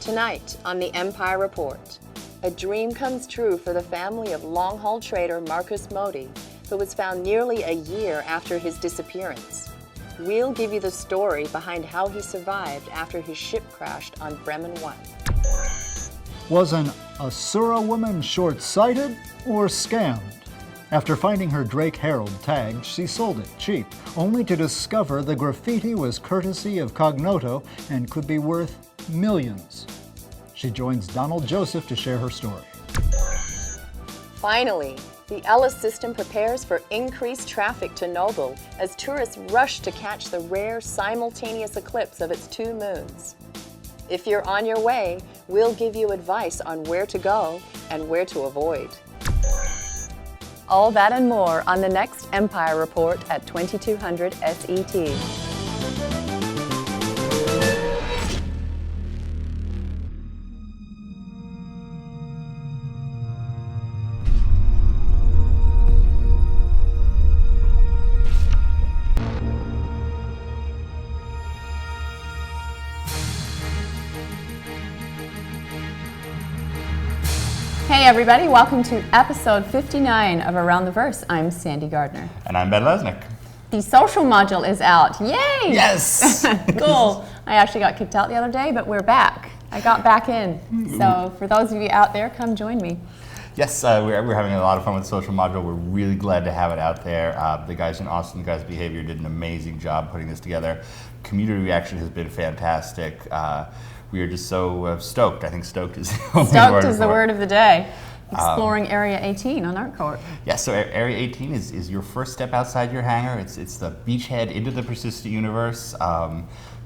Tonight on the Empire Report, a dream comes true for the family of long-haul trader Marcus Modi, who was found nearly a year after his disappearance. We'll give you the story behind how he survived after his ship crashed on Bremen 1. Was an Asura woman short-sighted or scammed? After finding her Drake Herald tag, she sold it cheap, only to discover the graffiti was courtesy of Cognoto and could be worth millions. She joins Donald Joseph to share her story. Finally, the Ellis system prepares for increased traffic to Noble as tourists rush to catch the rare simultaneous eclipse of its two moons. If you're on your way, we'll give you advice on where to go and where to avoid. All that and more on the next Empire Report at 2200 SET. Hey everybody, welcome to episode 59 of Around the Verse. I'm Sandy Gardner. And I'm Ben Lesnick. The social module is out. Yay! Yes! Cool. I actually got kicked out the other day, but we're back. I got back in. So for those of you out there, come join me. Yes, we're having a lot of fun with the social module. We're really glad to have it out there. The guys in Austin, the guys' Behavior, did an amazing job putting this together. Community reaction has been fantastic. We are just so stoked. I think stoked is the only Stoked is the word of the day. Exploring Area 18 on ArcCorp. Yes, so Area 18 is your first step outside your hangar. It's the beachhead into the persistent universe.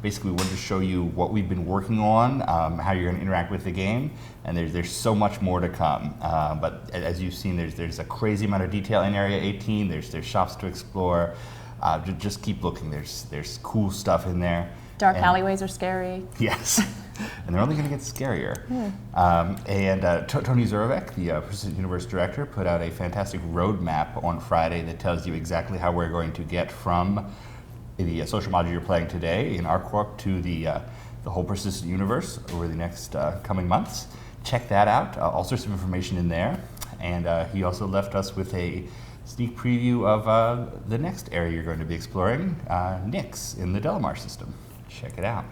Basically, we wanted to show you what we've been working on, how you're going to interact with the game, and there's so much more to come. But as you've seen, there's a crazy amount of detail in Area 18. There's shops to explore. Just keep looking. There's cool stuff in there. Dark alleyways are scary. Yes, and they're only going to get scarier. Tony Zurovec, the Persistent Universe director, put out a fantastic roadmap on Friday that tells you exactly how we're going to get from the social module you're playing today in ArcCorp to the whole Persistent Universe over the next coming months. Check that out. All sorts of information in there. And he also left us with a sneak preview of the next area you're going to be exploring, Nix in the Delamar system. Check it out.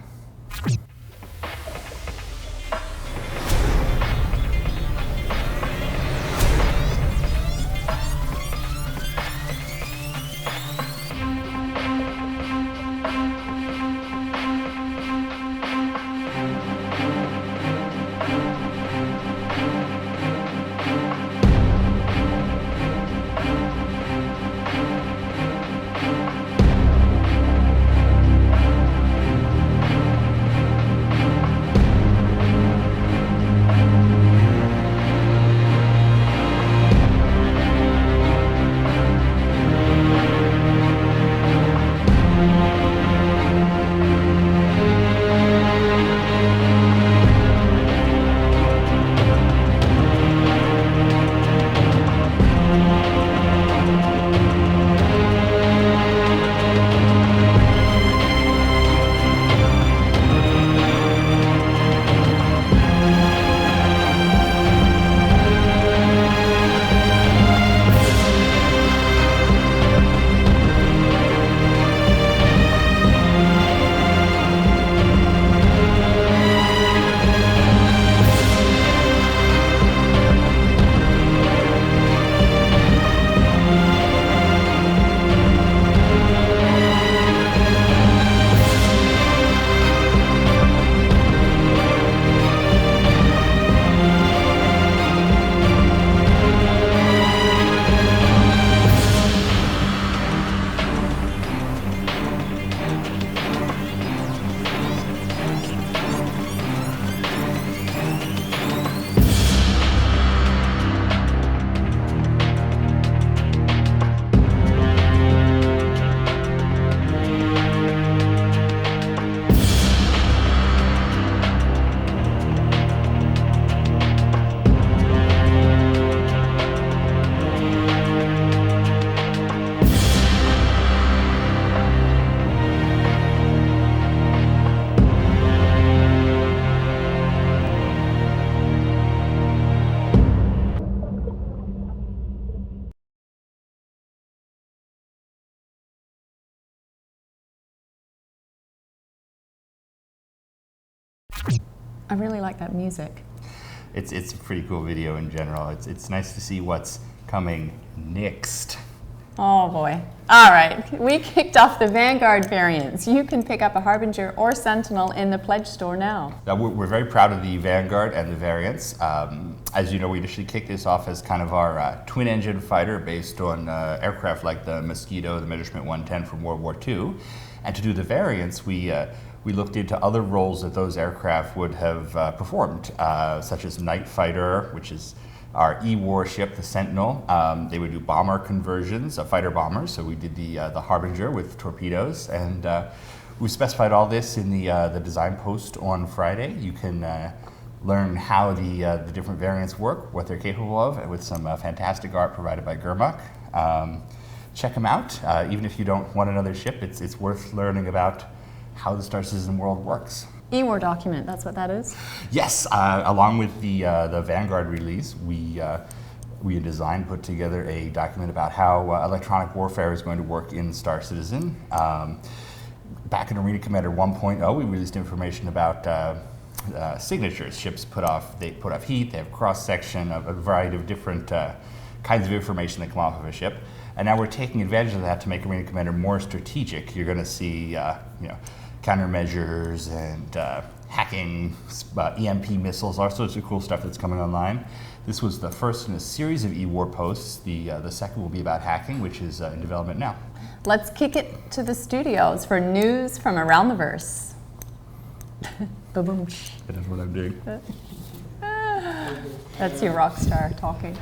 I really like that music. It's a pretty cool video in general. It's nice to see what's coming next. Oh boy. All right, we kicked off the Vanguard variants. You can pick up a Harbinger or Sentinel in the Pledge store now. We're very proud of the Vanguard and the variants. As you know, we initially kicked this off as kind of our twin-engine fighter based on aircraft like the Mosquito, the Messerschmitt 110 from World War II. And to do the variants, we looked into other roles that those aircraft would have performed, such as Night Fighter, which is our E-warship, the Sentinel. They would do bomber conversions, fighter bombers. So we did the Harbinger with torpedoes, and we specified all this in the design post on Friday. You can learn how the different variants work, what they're capable of, and with some fantastic art provided by Germach. Check them out. Even if you don't want another ship, it's worth learning about how the Star Citizen world works. E-war document, that's what that is? Yes, along with the Vanguard release, we in design put together a document about how electronic warfare is going to work in Star Citizen. Back in Arena Commander 1.0, we released information about signatures. Ships put off heat, they have cross-section, a variety of different kinds of information that come off of a ship. And now we're taking advantage of that to make Arena Commander more strategic. You're going to see countermeasures and hacking, EMP missiles, all sorts of cool stuff that's coming online. This was the first in a series of e-war posts. The second will be about hacking, which is in development now. Let's kick it to the studios for news from around the verse. Ba-boom. That's what I'm doing. That's your rock star talking.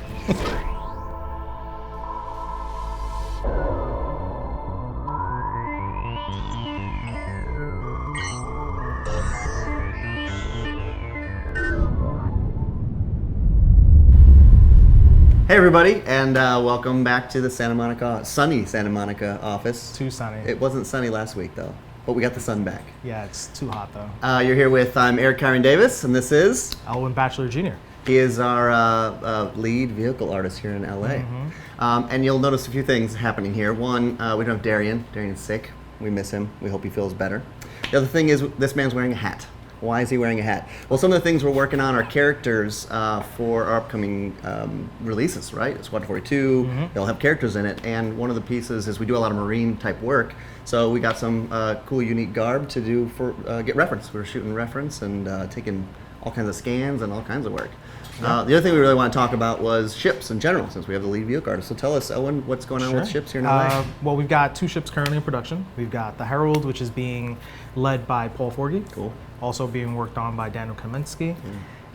Hey everybody, and welcome back to the sunny Santa Monica office. Too sunny. It wasn't sunny last week though, but we got the sun back. Yeah, it's too hot though. You're here with, I'm Eric Kyron Davis, and this is? Elwin Batchelor Jr. He is our lead vehicle artist here in LA. And you'll notice a few things happening here. One, we don't have Darian. Darian's sick. We miss him. We hope he feels better. The other thing is this man's wearing a hat. Why is he wearing a hat? Well, some of the things we're working on are characters for our upcoming releases, right? Squadron 42, they'll have characters in it, and one of the pieces is we do a lot of marine type work, so we got some cool, unique garb to do for get reference. We're shooting reference and taking all kinds of scans and all kinds of work. The other thing we really want to talk about was ships in general, since we have the lead vehicle artist. So tell us, Owen, what's going on with ships here in LA? Well, we've got 2 ships currently in production. We've got the Herald, which is being led by Paul Forgy. Cool. Also being worked on by Daniel Kaminsky.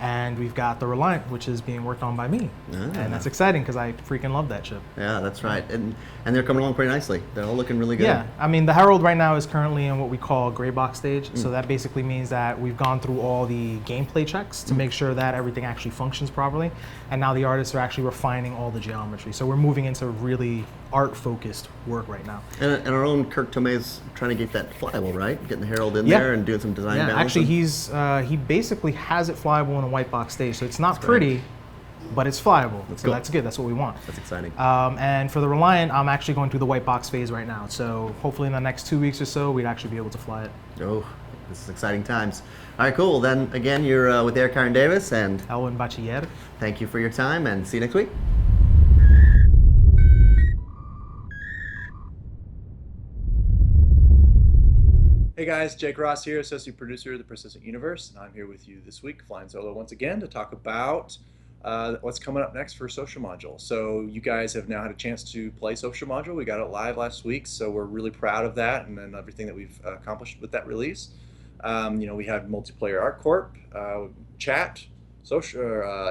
And we've got the Reliant, which is being worked on by me. And that's exciting because I freaking love that ship. Yeah, that's right. And they're coming along pretty nicely. They're all looking really good. Yeah, I mean, the Herald right now is currently in what we call gray box stage. So that basically means that we've gone through all the gameplay checks to make sure that everything actually functions properly. And now the artists are actually refining all the geometry. So we're moving into really art-focused work right now. And our own Kirk Tomei's trying to get that flyable, right? Getting the Herald in there and doing some design balancing. Actually, he basically has it flyable on a white box stage. So it's not pretty, but it's flyable. So that's good. That's what we want. That's exciting. And for the Reliant, I'm actually going through the white box phase right now. So hopefully in the next 2 weeks or so, we'd actually be able to fly it. Oh, this is exciting times. All right, cool. Then again, you're with Eric Kyron Davis, and Elwin Batchelor. Thank you for your time, and see you next week. Hey guys, Jake Ross here, Associate Producer of the Persistent Universe, and I'm here with you this week, flying solo once again, to talk about what's coming up next for Social Module. So you guys have now had a chance to play Social Module. We got it live last week, so we're really proud of that and then everything that we've accomplished with that release. We had multiplayer art corp, chat, social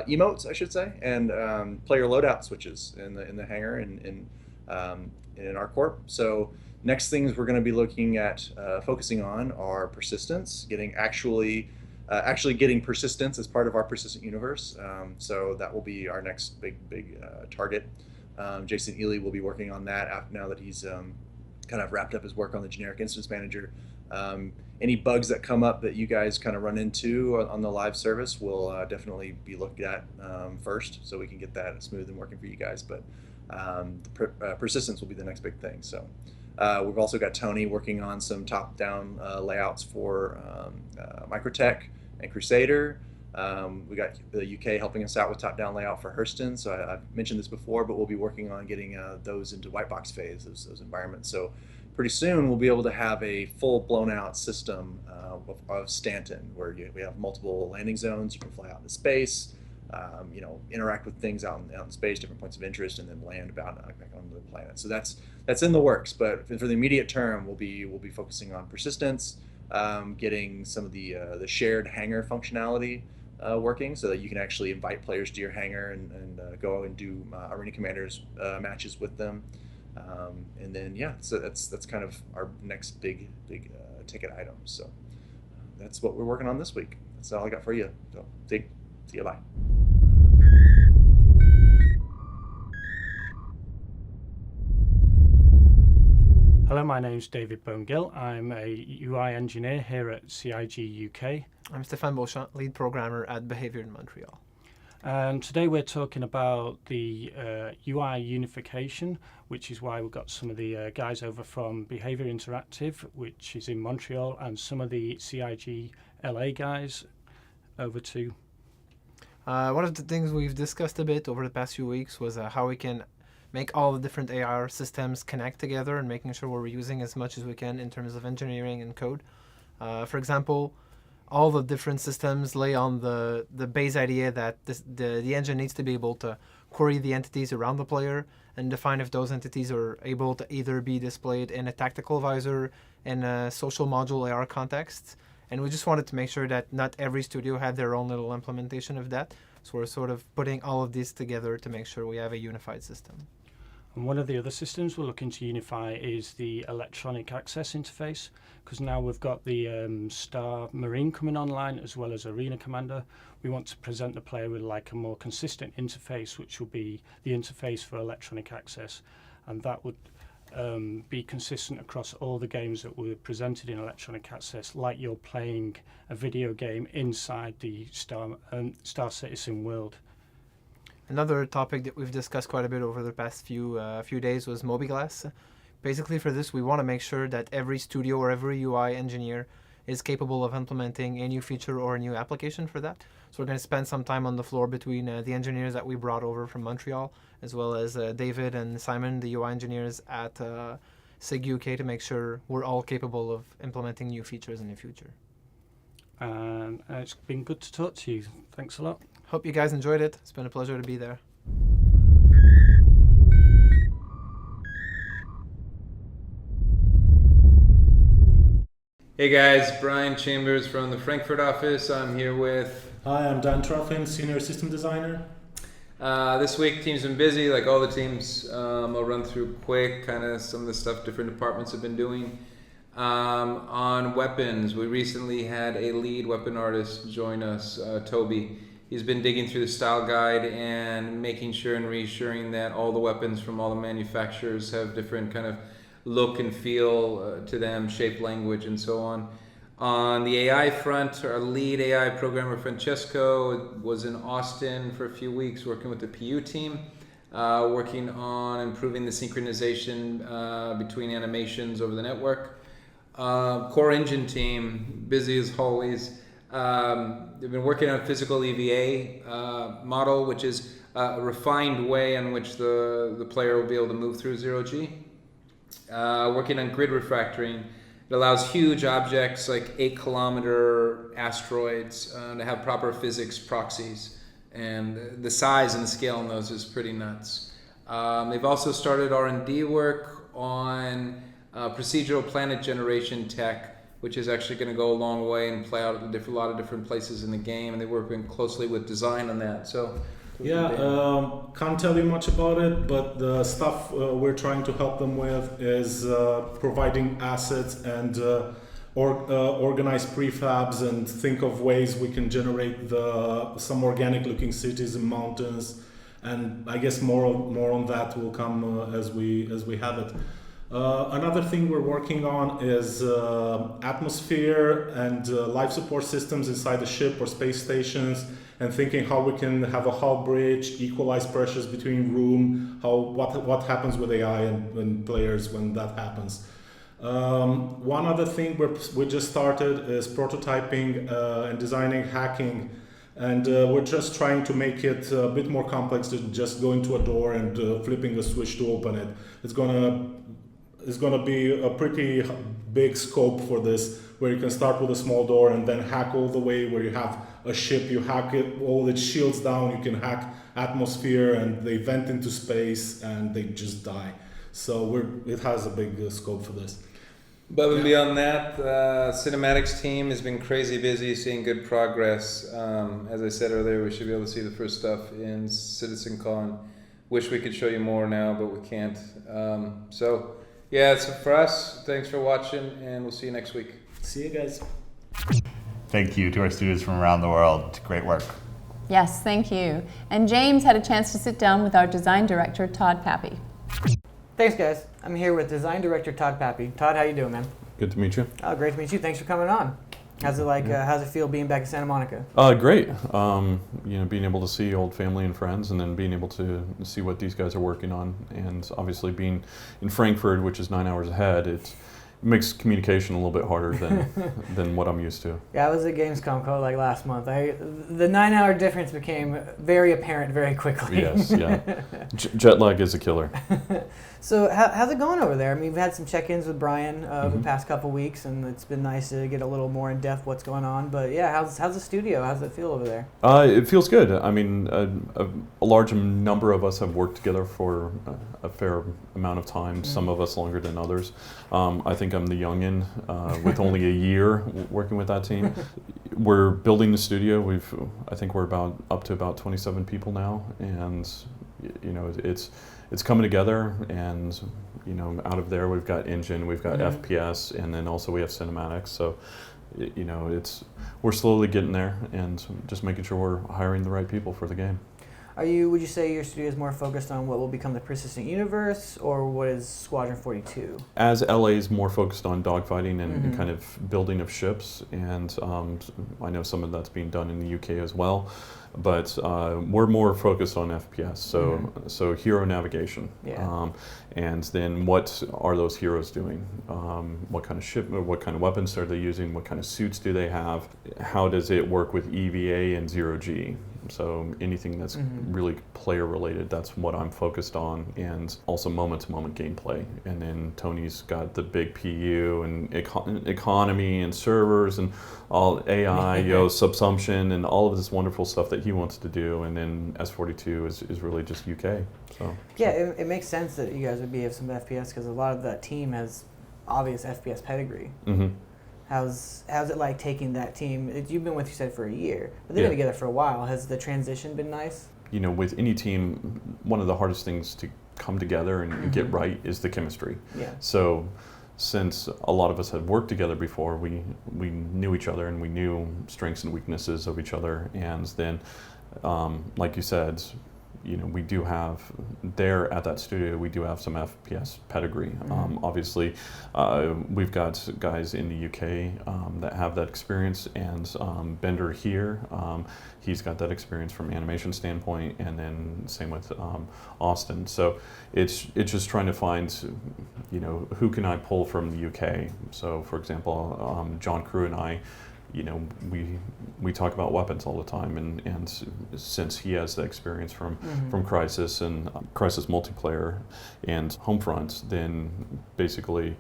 emotes, I should say, and player loadout switches in the hangar and in art corp. So next things we're going to be looking at focusing on are persistence, actually getting persistence as part of our persistent universe. So that will be our next big target. Jason Ely will be working on that now that he's kind of wrapped up his work on the generic instance manager. Any bugs that come up that you guys kind of run into on the live service will definitely be looked at first, so we can get that smooth and working for you guys. But persistence will be the next big thing. So. We've also got Tony working on some top-down layouts for Microtech and Crusader. We got the UK helping us out with top-down layout for Hurston. So I've mentioned this before, but we'll be working on getting those into white box phase, those environments. So pretty soon we'll be able to have a full blown-out system of Stanton, where we have multiple landing zones. You can fly out into space, interact with things out in space, different points of interest, and then land back on the planet. So that's in the works. But for the immediate term, we'll be focusing on persistence, getting some of the shared hangar functionality working, so that you can actually invite players to your hangar and go and do Arena Commanders matches with them. And then so that's kind of our next big ticket item. So that's what we're working on this week. That's all I got for you. So see you, bye. Hello, my name's David Bonegill. I'm a UI engineer here at CIG UK. I'm Stéphane Beauchamp, lead programmer at Behavior in Montreal. And today we're talking about the UI unification, which is why we've got some of the guys over from Behavior Interactive, which is in Montreal, and some of the CIG LA guys over to. One of the things we've discussed a bit over the past few weeks was how we can make all the different AR systems connect together and making sure we're using as much as we can in terms of engineering and code. For example, all the different systems lay on the base idea that the engine needs to be able to query the entities around the player and define if those entities are able to either be displayed in a tactical visor, in a social module AR context. And we just wanted to make sure that not every studio had their own little implementation of that. So we're sort of putting all of these together to make sure we have a unified system. And one of the other systems we're looking to unify is the electronic access interface, because now we've got the Star Marine coming online as well as Arena Commander. We want to present the player with like a more consistent interface, which will be the interface for electronic access, and that would be consistent across all the games that were presented in electronic access, like you're playing a video game inside the Star Citizen world. Another topic that we've discussed quite a bit over the past few days was Mobiglass. Basically for this, we want to make sure that every studio or every UI engineer is capable of implementing a new feature or a new application for that. So we're going to spend some time on the floor between the engineers that we brought over from Montreal, as well as David and Simon, the UI engineers at SIG UK, to make sure we're all capable of implementing new features in the future. And it's been good to talk to you. Thanks a lot. Hope you guys enjoyed it. It's been a pleasure to be there. Hey guys, Brian Chambers from the Frankfurt office. I'm here with... Hi, I'm Dan Truffin, Senior System Designer. This week, team's been busy, like all the teams. I'll run through quick, kind of some of the stuff different departments have been doing. On weapons, we recently had a lead weapon artist join us, Toby. He's been digging through the style guide and making sure and reassuring that all the weapons from all the manufacturers have different kind of look and feel to them, shape, language, and so on. On the AI front, our lead AI programmer, Francesco, was in Austin for a few weeks working with the PU team, working on improving the synchronization between animations over the network. Core engine team, busy as always. They've been working on physical EVA model, which is a refined way in which the player will be able to move through zero-G. Working on grid refractoring. It allows huge objects like 8-kilometer asteroids to have proper physics proxies, and the size and the scale on those is pretty nuts. They've also started R&D work on procedural planet generation tech, which is actually going to go a long way and play out at a lot of different places in the game, and they're working closely with design on that. So, can't tell you much about it, but the stuff we're trying to help them with is providing assets and organize prefabs and think of ways we can generate some organic looking cities and mountains, and I guess more on that will come as we have it. Another thing we're working on is atmosphere and life support systems inside the ship or space stations, and thinking how we can have a hull bridge, equalize pressures between room, what happens with AI and players when that happens. One other thing we just started is prototyping and designing hacking, and we're just trying to make it a bit more complex than just going to a door and flipping a switch to open it. It's gonna be a pretty big scope for this, where you can start with a small door and then hack all the way where you have a ship, you hack it, all its shields down, you can hack atmosphere, and they vent into space and they just die. So it has a big scope for this. Above and beyond that, cinematics team has been crazy busy, seeing good progress. As I said earlier, we should be able to see the first stuff in CitizenCon. Wish we could show you more now, but we can't. So yeah, it's for us. Thanks for watching, and we'll see you next week. See you guys. Thank you to our students from around the world. Great work. Yes, thank you. And James had a chance to sit down with our design director, Todd Papy. Thanks, guys. I'm here with Design Director Todd Papy. Todd, how you doing, man? Good to meet you. Oh, great to meet you. Thanks for coming on. How's it like? How's it feel being back in Santa Monica? Great. Being able to see old family and friends, and then being able to see what these guys are working on, and obviously being in Frankfurt, which is 9 hours ahead, it makes communication a little bit harder than what I'm used to. Yeah, I was at Gamescom like last month. The 9-hour difference became very apparent very quickly. Yes, yeah. Jet lag is a killer. So how's it going over there? I mean, we've had some check-ins with Brian the past couple weeks, and it's been nice to get a little more in depth what's going on. But yeah, how's the studio? How's it feel over there? It feels good. I mean, a large number of us have worked together for a fair amount of time. Some of us longer than others. I think I'm the youngin with only a year working with that team. We're building the studio. I think we're up to about 27 people now, and it's coming together, and out of there we've got engine, we've got FPS, and then also we have cinematics. So we're slowly getting there, and just making sure we're hiring the right people for the game. Would you say your studio is more focused on what will become the persistent universe, or what is Squadron 42? As LA is more focused on dogfighting and kind of building of ships, and I know some of that's being done in the UK as well, but we're more focused on FPS, so hero navigation. Yeah. And then what are those heroes doing? What kind of ship, what kind of weapons are they using? What kind of suits do they have? How does it work with EVA and zero-G? So anything that's really player related, that's what I'm focused on, and also moment-to-moment gameplay. And then Tony's got the big PU and economy and servers and all AI, subsumption, and all of this wonderful stuff that he wants to do. And then S42 is really just UK. Yeah, it makes sense that you guys would be of some FPS, because a lot of that team has obvious FPS pedigree. How's it like taking that team? You've been with, you said, for a year, but they've been together for a while. Has the transition been nice? With any team, one of the hardest things to come together and get right is the chemistry. Yeah. So since a lot of us had worked together before, we knew each other, and we knew strengths and weaknesses of each other. And then, like you said, we do have there at that studio, we do have some FPS pedigree. Obviously, we've got guys in the UK that have that experience, and Bender here, he's got that experience from animation standpoint, and then same with Austin. So it's just trying to find, who can I pull from the UK? So for example, John Crew and I, we talk about weapons all the time, and since he has the experience from Crysis and Crysis multiplayer and Homefront, then basically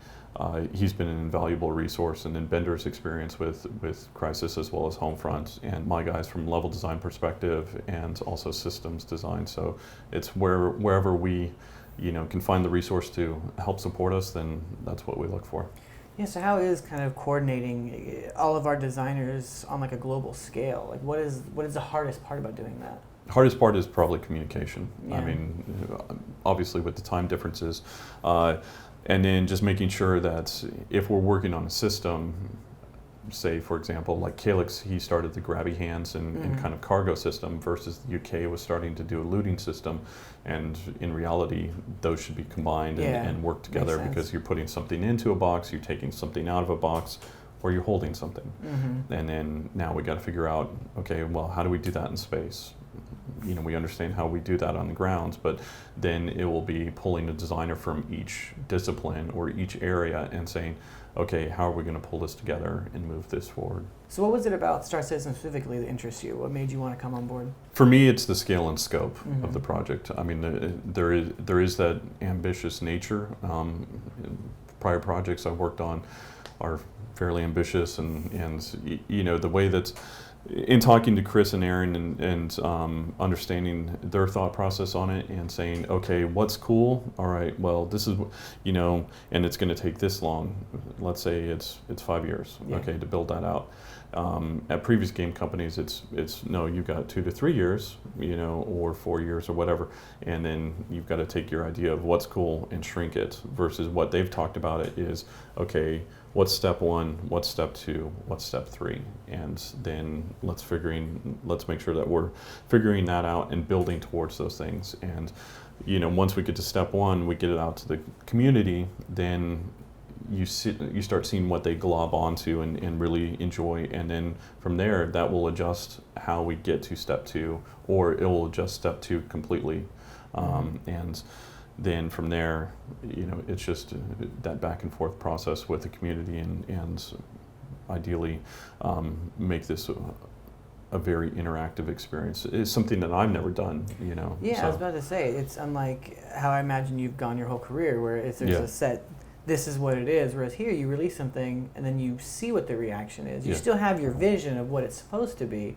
he's been an invaluable resource. And then Bender's experience with Crysis as well as Homefront, and my guys from level design perspective and also systems design. So it's wherever we can find the resource to help support us, then that's what we look for. Yeah, so how is kind of coordinating all of our designers on like a global scale? Like what is the hardest part about doing that? Hardest part is probably communication. Yeah. I mean, obviously with the time differences, and then just making sure that if we're working on a system, say for example, like Calyx, he started the grabby hands and kind of cargo system, versus the UK was starting to do a looting system, and in reality those should be combined and work together, because you're putting something into a box, you're taking something out of a box, or you're holding something. And then now we got to figure out, okay, well, how do we do that in space? we understand how we do that on the grounds, but then it will be pulling a designer from each discipline or each area and saying, okay, how are we going to pull this together and move this forward? So what was it about Star Citizen specifically that interests you? What made you want to come on board? For me, it's the scale and scope of the project. I mean, there is that ambitious nature. Prior projects I've worked on are fairly ambitious, and the way that, in talking to Chris and Aaron and understanding their thought process on it and saying, okay, what's cool? All right, well, this is, and it's going to take this long. Let's say it's 5 years, okay, to build that out. At previous game companies, it's no, you've got 2 to 3 years, or 4 years or whatever, and then you've got to take your idea of what's cool and shrink it, versus what they've talked about it is, okay, what's step 1, what's step 2, what's step 3, and then let's make sure that we're figuring that out and building towards those things. And once we get to step 1, we get it out to the community, then you start seeing what they glob onto and really enjoy, and then from there that will adjust how we get to step 2, or it will adjust step 2 completely. And then from there, it's just that back and forth process with the community, and ideally make this a very interactive experience. It's something that I've never done, Yeah, I was about to say, it's unlike how I imagine you've gone your whole career, where if there's a set, this is what it is, whereas here you release something and then you see what the reaction is. You still have your vision of what it's supposed to be,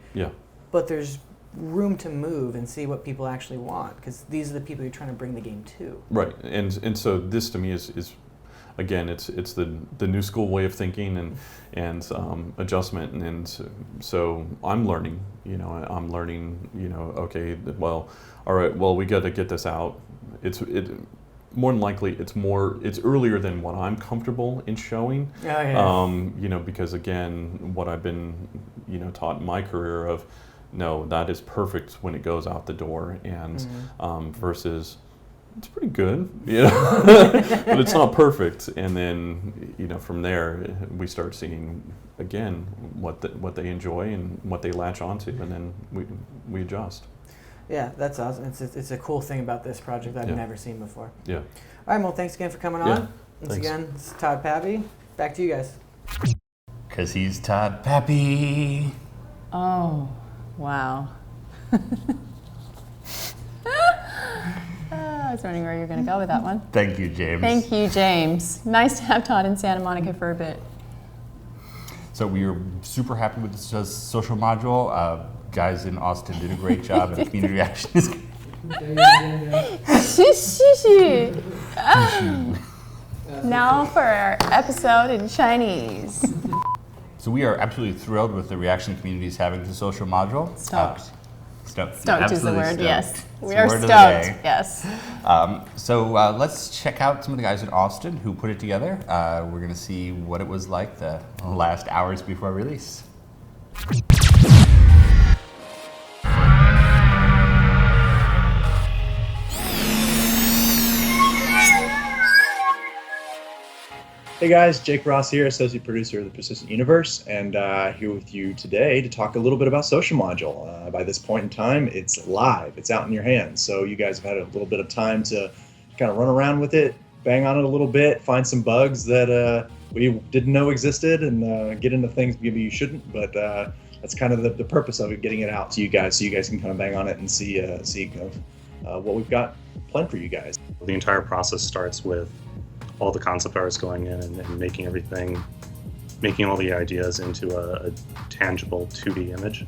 but there's room to move and see what people actually want, because these are the people you're trying to bring the game to. Right, and so this to me is again, it's the new school way of thinking and adjustment, and so I'm learning. I'm learning. Okay, well, all right, well, we got to get this out. More than likely, it's earlier than what I'm comfortable in showing. Because again, what I've been taught in my career of, no, that is perfect when it goes out the door, and versus it's pretty good, but it's not perfect. And then from there we start seeing again what they enjoy and what they latch onto, and then we adjust. Yeah, that's awesome. It's a cool thing about this project I've never seen before. Yeah. All right, well, thanks again for coming on. Once again, this is Todd Papy. Back to you guys. 'Cause he's Todd Papy. Oh, wow. I was wondering where you were going to go with that one. Thank you, James. Thank you, James. Nice to have Todd in Santa Monica for a bit. So we are super happy with the social module. Guys in Austin did a great job, and the community reaction is Now for our episode in Chinese. So we are absolutely thrilled with the reaction the community is having to the social module. Stoked. Stoked is the word, stoked. yes. We It's are the word of the stoked, day. yes. So let's check out some of the guys in Austin who put it together. We're going to see what it was like the last hours before release. Hey guys, Jake Ross here, associate producer of the Persistent Universe, and here with you today to talk a little bit about Social Module. By this point in time, it's live, it's out in your hands, so you guys have had a little bit of time to kind of run around with it, bang on it a little bit, find some bugs that we didn't know existed, and get into things maybe you shouldn't, but that's kind of the purpose of it, getting it out to you guys so you guys can kind of bang on it and see kind of what we've got planned for you guys. The entire process starts with all the concept arts going in and making all the ideas into a tangible 2D image.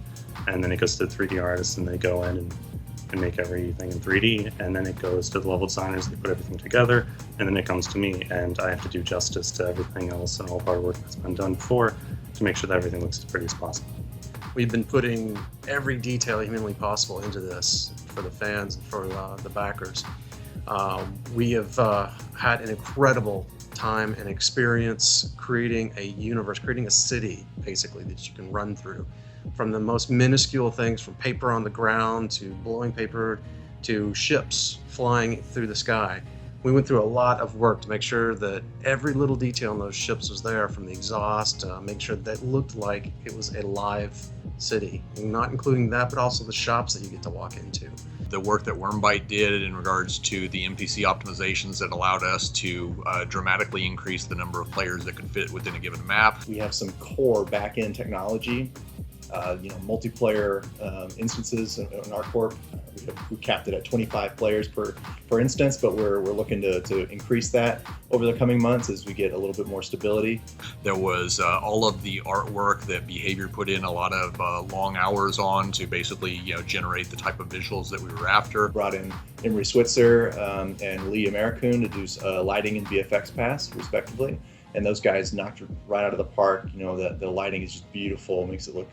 And then it goes to 3D artists and they go in and make everything in 3D. And then it goes to the level designers, they put everything together. And then it comes to me and I have to do justice to everything else and all of our work that's been done before to make sure that everything looks as pretty as possible. We've been putting every detail humanly possible into this for the fans and for the backers. We have had an incredible time and experience creating a universe, creating a city, basically, that you can run through. From the most minuscule things, from paper on the ground to blowing paper to ships flying through the sky. We went through a lot of work to make sure that every little detail in those ships was there, from the exhaust, make sure that it looked like it was a live city, and not including that, but also the shops that you get to walk into. The work that Wormbyte did in regards to the MPC optimizations that allowed us to dramatically increase the number of players that could fit within a given map. We have some core back-end technology, multiplayer instances in ArcCorp. We capped it at 25 players per instance, but we're looking to increase that over the coming months as we get a little bit more stability. There was all of the artwork that Behavior put in a lot of long hours on to basically generate the type of visuals that we were after. Brought in Emery Switzer and Lee Americoon to do lighting and VFX pass respectively. And those guys knocked it right out of the park. The lighting is just beautiful, makes it look,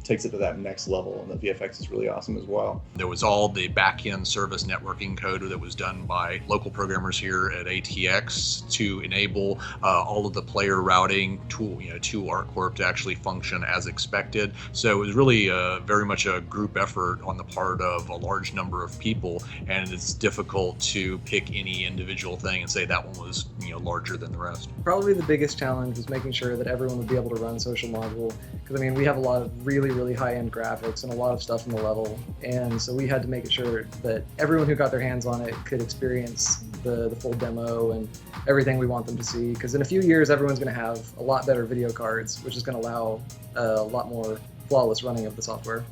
takes it to that next level, and the VFX is really awesome as well. There was all the back-end service networking code that was done by local programmers here at ATX to enable all of the player routing to ArcCorp to actually function as expected. So it was really very much a group effort on the part of a large number of people, and it's difficult to pick any individual thing and say that one was larger than the rest. Probably the biggest challenge was making sure that everyone would be able to run Social Module, because we have a lot of really high-end graphics and a lot of stuff in the level, and so we had to make sure that everyone who got their hands on it could experience the full demo and everything we want them to see, because in a few years everyone's going to have a lot better video cards, which is going to allow a lot more flawless running of the software.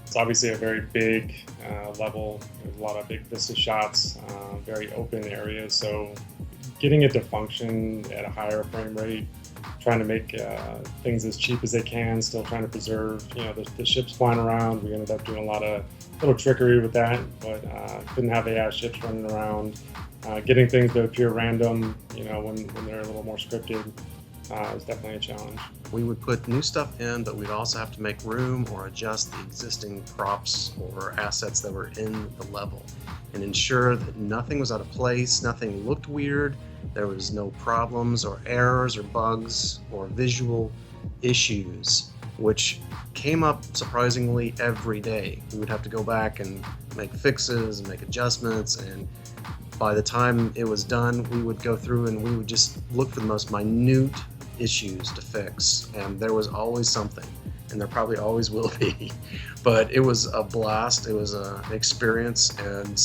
It's obviously a very big level, there's a lot of big vista shots, very open areas, so getting it to function at a higher frame rate, trying to make things as cheap as they can, still trying to preserve, the ships flying around. We ended up doing a lot of little trickery with that, but couldn't have AI ships running around. Getting things to appear random, when they're a little more scripted, is definitely a challenge. We would put new stuff in, but we'd also have to make room or adjust the existing props or assets that were in the level and ensure that nothing was out of place, nothing looked weird, there was no problems or errors or bugs or visual issues, which came up surprisingly every day. We would have to go back and make fixes and make adjustments, and by the time it was done, we would go through and we would just look for the most minute issues to fix, and there was always something, and there probably always will be. But it was a blast, it was an experience, and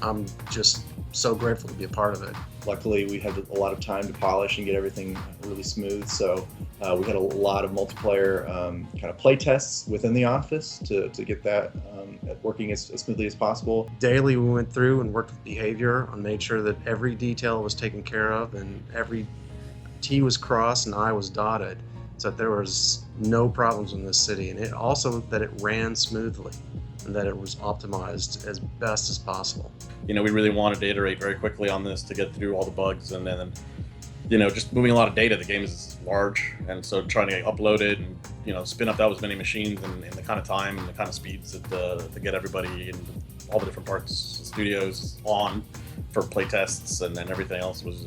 I'm just so grateful to be a part of it. Luckily, we had a lot of time to polish and get everything really smooth, so we had a lot of multiplayer kind of play tests within the office to get that working as smoothly as possible. Daily, we went through and worked with Behavior and made sure that every detail was taken care of and every T was crossed and I was dotted, so that there was no problems in this city, and it also that it ran smoothly and that it was optimized as best as possible. We really wanted to iterate very quickly on this to get through all the bugs, and then just moving a lot of data. The game is large, and so trying to upload it and spin up as many machines in the kind of time and the kind of speeds to get everybody in all the different parts and studios on for play tests, and then everything else was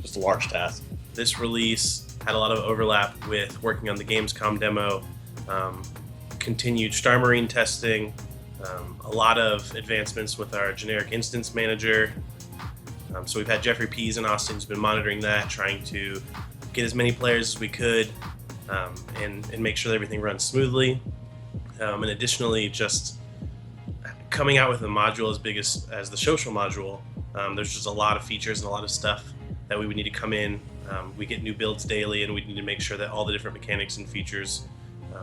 just a large task. This release had a lot of overlap with working on the Gamescom demo, continued Star Marine testing, a lot of advancements with our generic instance manager. So we've had Jeffrey Pease in Austin who's been monitoring that, trying to get as many players as we could and make sure that everything runs smoothly. And additionally, just coming out with a module as big as the social module, there's just a lot of features and a lot of stuff that we would need to come in. We get new builds daily, and we need to make sure that all the different mechanics and features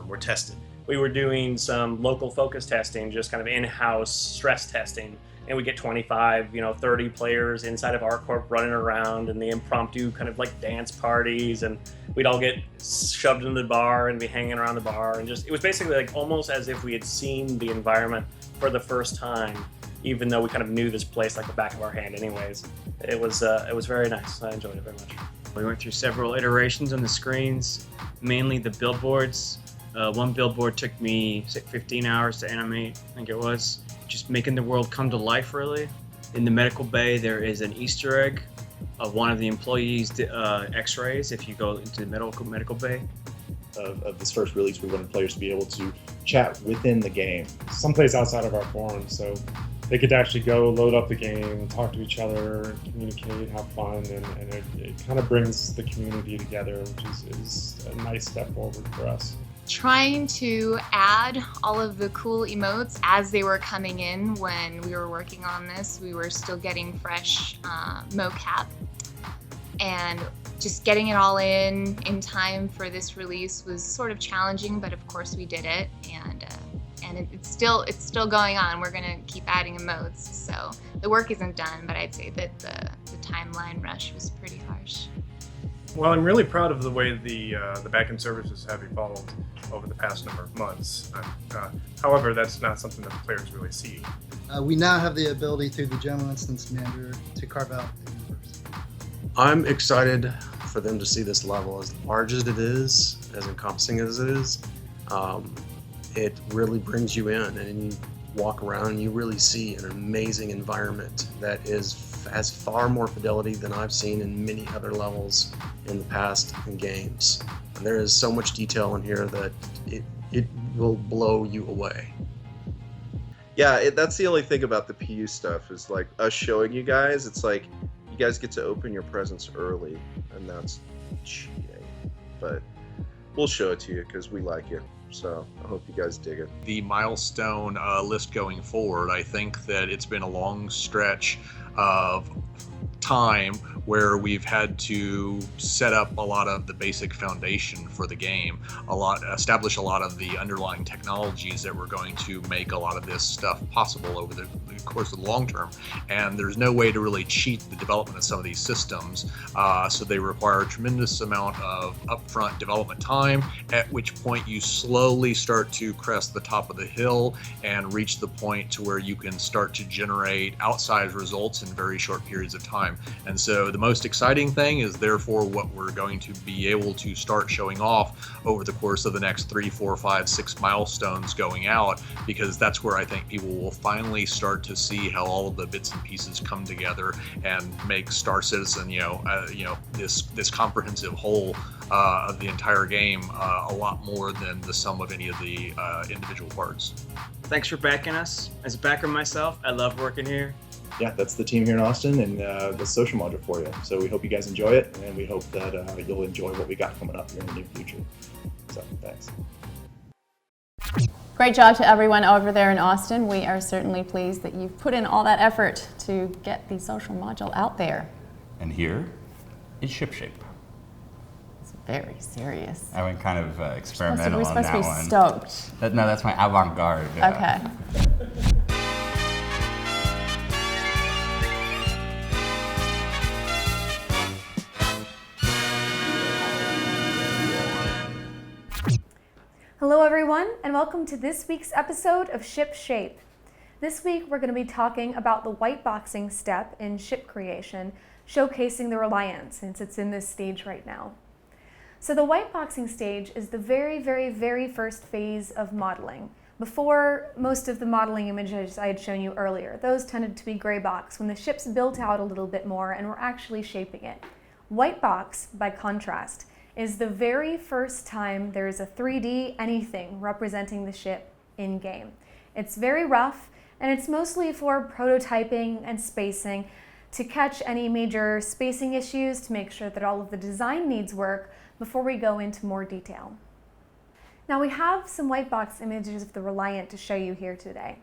were tested. We were doing some local focus testing, just kind of in-house stress testing, and we get 25, 30 players inside of ArcCorp running around in the impromptu kind of like dance parties, and we'd all get shoved into the bar and be hanging around the bar, and it was basically like almost as if we had seen the environment for the first time, even though we kind of knew this place like the back of our hand anyways. It was very nice. I enjoyed it very much. We went through several iterations on the screens, mainly the billboards. One billboard took me 15 hours to animate, I think it was. Just making the world come to life, really. In the medical bay, there is an Easter egg of one of the employees' x-rays if you go into the medical bay. Of this first release, we wanted players to be able to chat within the game. Someplace outside of our forum, so they could actually go load up the game, talk to each other, communicate, have fun, and it kind of brings the community together, which is a nice step forward for us. trying to add all of the cool emotes as they were coming in when we were working on this. We were still getting fresh mocap, and just getting it all in time for this release was sort of challenging, but of course we did it, and it's still going on. We're gonna keep adding emotes, so the work isn't done, but I'd say that the timeline rush was pretty harsh. Well, I'm really proud of the way the backend services have evolved over the past number of months. However, that's not something that the players really see. We now have the ability through the General Instance Manager to carve out the universe. I'm excited for them to see this level. As large as it is, as encompassing as it is, it really brings you in, and you walk around and you really see an amazing environment that has far more fidelity than I've seen in many other levels in the past in games. And there is so much detail in here that it will blow you away. Yeah, that's the only thing about the PU stuff is like us showing you guys. It's like you guys get to open your presents early, and that's cheating. But we'll show it to you because we like it. So I hope you guys dig it. The milestone list going forward, I think that it's been a long stretch of time where we've had to set up a lot of the basic foundation for the game, establish a lot of the underlying technologies that were going to make a lot of this stuff possible over the course of the long term. And there's no way to really cheat the development of some of these systems, so they require a tremendous amount of upfront development time, at which point you slowly start to crest the top of the hill and reach the point to where you can start to generate outsized results in very short periods of time. And so the most exciting thing is therefore what we're going to be able to start showing off over the course of the next 3, 4, 5, 6 milestones going out, because that's where I think people will finally start to see how all of the bits and pieces come together and make Star Citizen, this comprehensive whole of the entire game a lot more than the sum of any of the individual parts. Thanks for backing us. As a backer myself, I love working here. Yeah, that's the team here in Austin, and the social module for you. So we hope you guys enjoy it, and we hope that you'll enjoy what we got coming up here in the near future. So thanks. Great job to everyone over there in Austin. We are certainly pleased that you've put in all that effort to get the social module out there. And here is Shipshape. It's very serious. I went kind of experimental we're on that supposed one. to be stoked. No, that's my avant-garde. Okay. Hello everyone, and welcome to this week's episode of Ship Shape. This week we're going to be talking about the whiteboxing step in ship creation, showcasing the Reliant since it's in this stage right now. So the whiteboxing stage is the very, very, very first phase of modeling. Before most of the modeling images I had shown you earlier, those tended to be gray box when the ship's built out a little bit more and we're actually shaping it. White box, by contrast, is the very first time there is a 3D anything representing the ship in-game. It's very rough, and it's mostly for prototyping and spacing to catch any major spacing issues, to make sure that all of the design needs work before we go into more detail. Now we have some white box images of the Reliant to show you here today.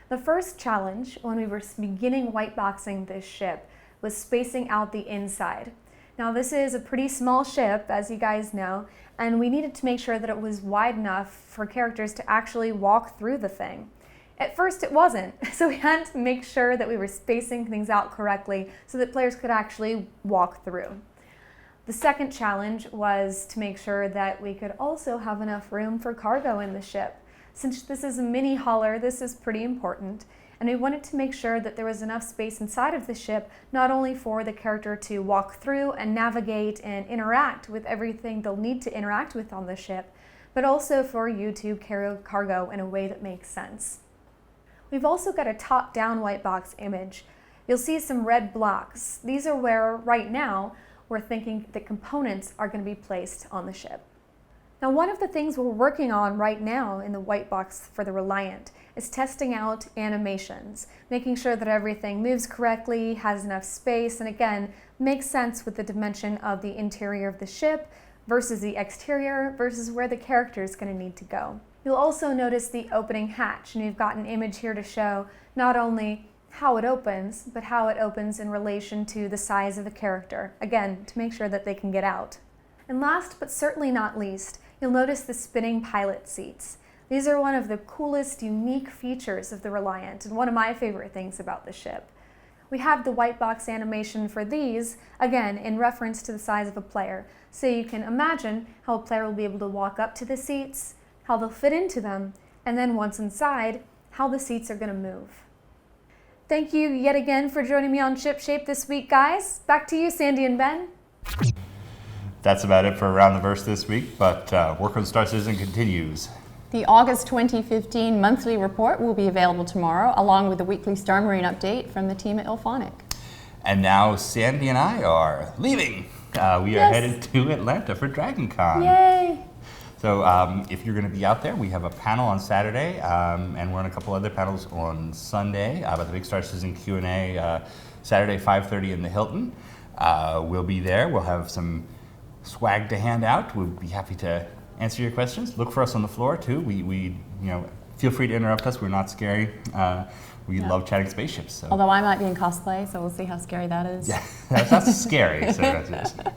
The first challenge when we were beginning whiteboxing this ship was spacing out the inside. Now this is a pretty small ship, as you guys know, and we needed to make sure that it was wide enough for characters to actually walk through the thing. At first it wasn't, so we had to make sure that we were spacing things out correctly so that players could actually walk through. The second challenge was to make sure that we could also have enough room for cargo in the ship. Since this is a mini hauler, this is pretty important. And we wanted to make sure that there was enough space inside of the ship, not only for the character to walk through and navigate and interact with everything they'll need to interact with on the ship, but also for you to carry cargo in a way that makes sense. We've also got a top-down white box image. You'll see some red blocks. These are where, right now, we're thinking that components are going to be placed on the ship. Now, one of the things we're working on right now in the white box for the Reliant is testing out animations, making sure that everything moves correctly, has enough space, and again, makes sense with the dimension of the interior of the ship versus the exterior versus where the character is going to need to go. You'll also notice the opening hatch, and you've got an image here to show not only how it opens, but how it opens in relation to the size of the character, again, to make sure that they can get out. And last but certainly not least, you'll notice the spinning pilot seats. These are one of the coolest, unique features of the Reliant, and one of my favorite things about the ship. We have the white box animation for these, again, in reference to the size of a player, so you can imagine how a player will be able to walk up to the seats, how they'll fit into them, and then once inside, how the seats are going to move. Thank you yet again for joining me on Ship Shape this week, guys. Back to you, Sandy and Ben. That's about it for Around the Verse this week, but work on Star Citizen continues. The August 2015 monthly report will be available tomorrow, along with the weekly Star Marine update from the team at Ilphonic. And now Sandy and I are leaving. We are headed to Atlanta for DragonCon. Yay! So if you're going to be out there, we have a panel on Saturday, and we're on a couple other panels on Sunday about the Big Star Citizen Q&A, Saturday 5:30 in the Hilton. We'll be there. We'll have some swag to hand out. We'll be happy to answer your questions. Look for us on the floor too. We feel free to interrupt us. We're not scary. We love chatting spaceships. So. Although I might be in cosplay, so we'll see how scary that is. Yeah, that's scary. So that's it.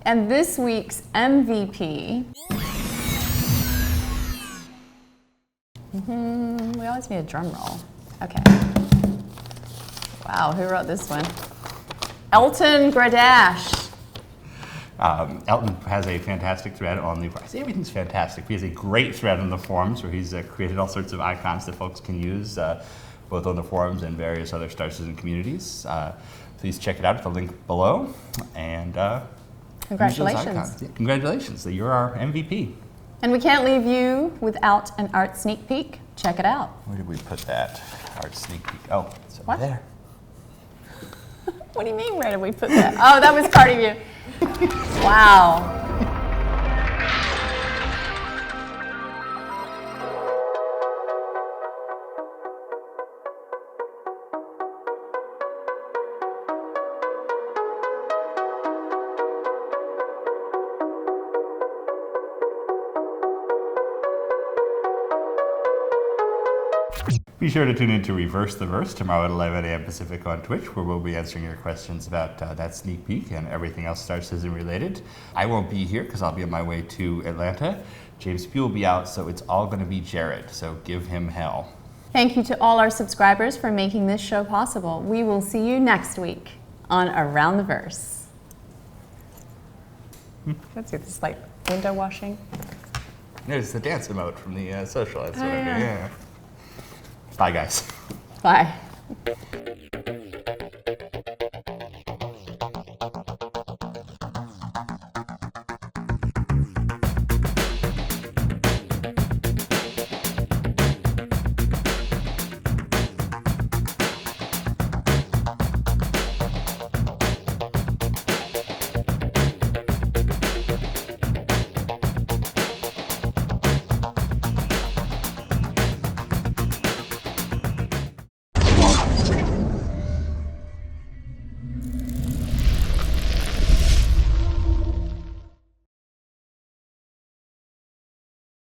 And this week's MVP. We always need a drum roll. Okay. Wow, who wrote this one? Elton Gradash. Elton has a fantastic thread on the, I say everything's fantastic. He has a great thread on the forums where he's created all sorts of icons that folks can use, both on the forums and various other Star Citizen communities. Please check it out at the link below. And congratulations. Yeah, congratulations, you're our MVP. And we can't leave you without an art sneak peek. Check it out. Where did we put that? Art sneak peek. Oh, it's over there. What do you mean, where did we put that? Oh, that was part of you. Wow. Be sure to tune in to Reverse the Verse tomorrow at 11 a.m. Pacific on Twitch, where we'll be answering your questions about that sneak peek and everything else Star Citizen related. I won't be here because I'll be on my way to Atlanta. James Pugh will be out, so it's all going to be Jared, so give him hell. Thank you to all our subscribers for making this show possible. We will see you next week on Around the Verse. Let's see, this is like window washing. There's the dance emote from the social. That's what I do. Yeah. Bye, guys. Bye.